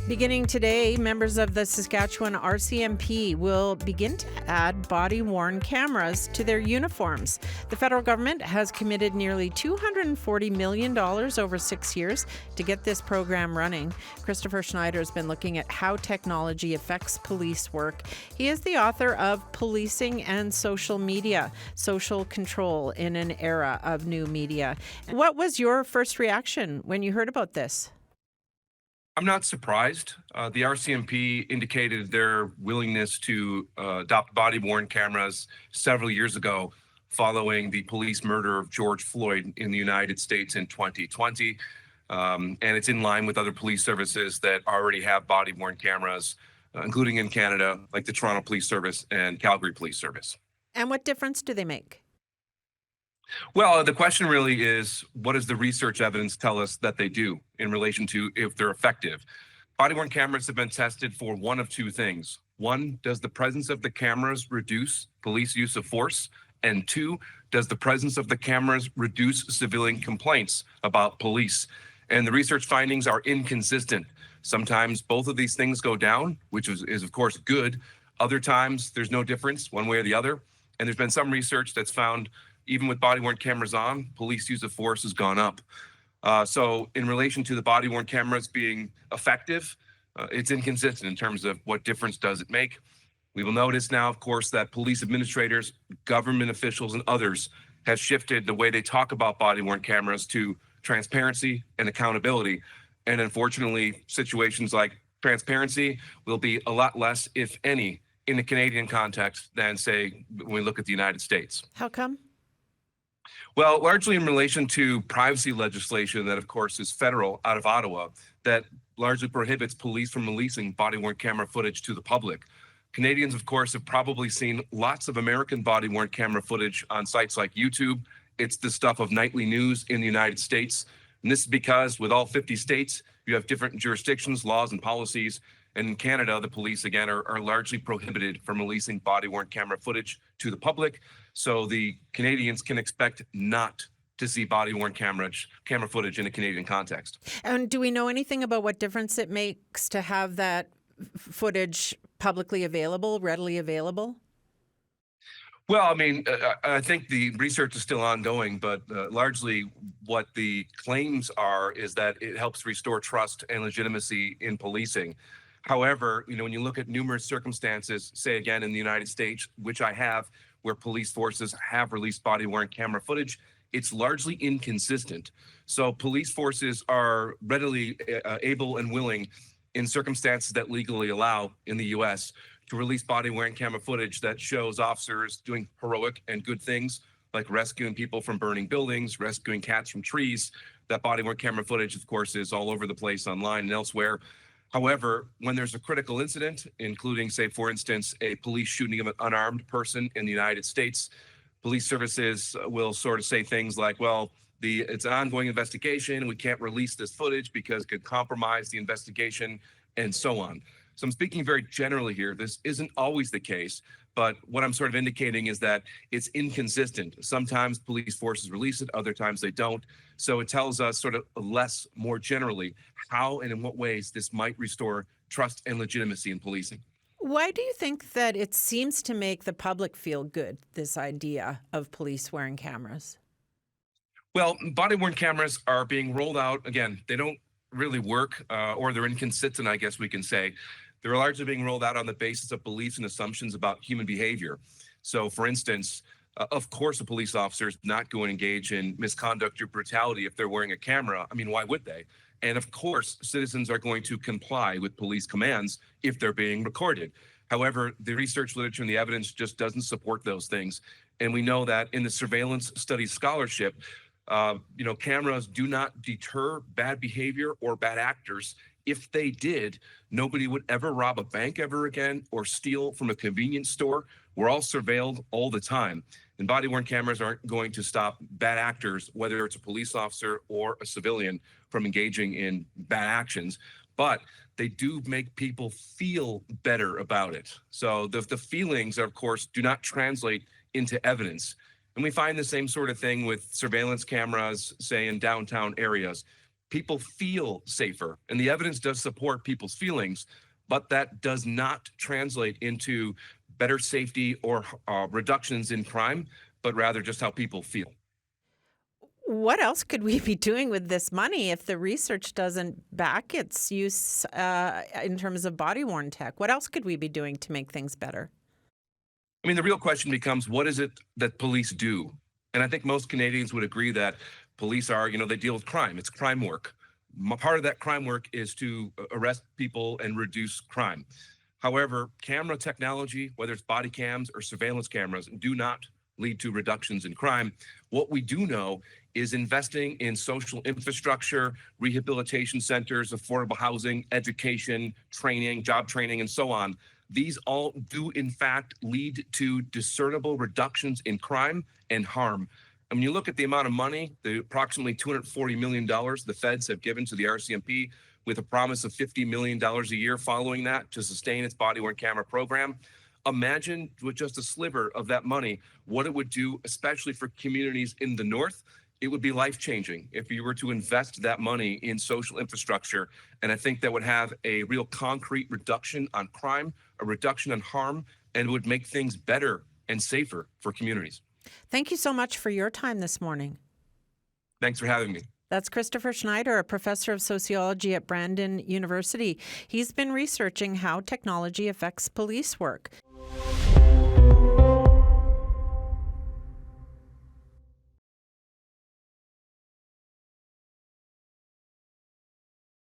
Beginning today, members of the Saskatchewan RCMP will begin to add body-worn cameras to their uniforms. The federal government has committed nearly $240 million over 6 years to get this program running. Christopher Schneider has been looking at how technology affects police work. He is the author of Policing and Social Media, Social Control in an Era of New Media. What was your first reaction when you heard about this? I'm not surprised. The RCMP indicated their willingness to adopt body-worn cameras several years ago following the police murder of George Floyd in the United States in 2020. And it's in line with other police services that already have body-worn cameras, including in Canada, like the Toronto Police Service and Calgary Police Service. And what difference do they make? Well, the question really is, what does the research evidence tell us that they do in relation to if they're effective? Body-worn cameras have been tested for one of two things. One, does the presence of the cameras reduce police use of force? And two, does the presence of the cameras reduce civilian complaints about police? And the research findings are inconsistent. Sometimes both of these things go down, which is of course good. Other times there's no difference one way or the other. And there's been some research that's found even with body-worn cameras on, police use of force has gone up. So in relation to the body-worn cameras being effective, it's inconsistent in terms of what difference does it make. We will notice now, of course, that police administrators, government officials, and others have shifted the way they talk about body-worn cameras to transparency and accountability. And unfortunately, situations like transparency will be a lot less, if any, in the Canadian context than, say, when we look at the United States. How come? Well, largely in relation to privacy legislation that, of course, is federal out of Ottawa that largely prohibits police from releasing body-worn camera footage to the public. Canadians, of course, have probably seen lots of American body-worn camera footage on sites like YouTube. It's the stuff of nightly news in the United States. And this is because with all 50 states, you have different jurisdictions, laws, and policies. And in Canada, the police, again, are largely prohibited from releasing body-worn camera footage to the public. So the Canadians can expect not to see body-worn camera footage in a Canadian context. And do we know anything about what difference it makes to have that footage publicly available, readily available? Well, I mean, I think the research is still ongoing, but largely what the claims are is that it helps restore trust and legitimacy in policing. However, when you look at numerous circumstances, say again in the United States, which I have, where police forces have released body-worn camera footage, it's largely inconsistent. So police forces are readily able and willing in circumstances that legally allow in the US to release body-worn camera footage that shows officers doing heroic and good things like rescuing people from burning buildings, rescuing cats from trees. That body-worn camera footage, of course, is all over the place online and elsewhere. However, when there's a critical incident, including, say, for instance, a police shooting of an unarmed person in the United States, police services will sort of say things like, well, it's an ongoing investigation and we can't release this footage because it could compromise the investigation and so on. So I'm speaking very generally here. This isn't always the case, but what I'm sort of indicating is that it's inconsistent. Sometimes police forces release it, other times they don't. So it tells us sort of less, more generally, how and in what ways this might restore trust and legitimacy in policing. Why do you think that it seems to make the public feel good, this idea of police wearing cameras? Well, body-worn cameras are being rolled out. Again, they don't really work, or they're inconsistent, I guess we can say. They're largely being rolled out on the basis of beliefs and assumptions about human behavior. So, for instance, of course, a police officer is not going to engage in misconduct or brutality if they're wearing a camera. I mean, why would they? And of course, citizens are going to comply with police commands if they're being recorded. However, the research literature and the evidence just doesn't support those things. And we know that in the surveillance studies scholarship, cameras do not deter bad behavior or bad actors. If they did, nobody would ever rob a bank ever again or steal from a convenience store. We're all surveilled all the time. And body-worn cameras aren't going to stop bad actors, whether it's a police officer or a civilian, from engaging in bad actions. But they do make people feel better about it. So the feelings, of course, do not translate into evidence. And we find the same sort of thing with surveillance cameras, say in downtown areas. people feel safer, and the evidence does support people's feelings, but that does not translate into better safety or reductions in crime, but rather just how people feel. What else could we be doing with this money if the research doesn't back its use in terms of body-worn tech? What else could we be doing to make things better? I mean, the real question becomes, what is it that police do? And I think most Canadians would agree that police are, they deal with crime. It's crime work. Part of that crime work is to arrest people and reduce crime. However, camera technology, whether it's body cams or surveillance cameras, do not lead to reductions in crime. What we do know is investing in social infrastructure, rehabilitation centers, affordable housing, education, training, job training, and so on. These all do, in fact, lead to discernible reductions in crime and harm. And when you look at the amount of money, the approximately $240 million the feds have given to the RCMP, with a promise of $50 million a year following that to sustain its body-worn camera program, imagine with just a sliver of that money what it would do, especially for communities in the north. It would be life-changing if you were to invest that money in social infrastructure. And I think that would have a real concrete reduction on crime, a reduction on harm, and would make things better and safer for communities. Thank you so much for your time this morning. Thanks for having me. That's Christopher Schneider, a professor of sociology at Brandon University. He's been researching how technology affects police work.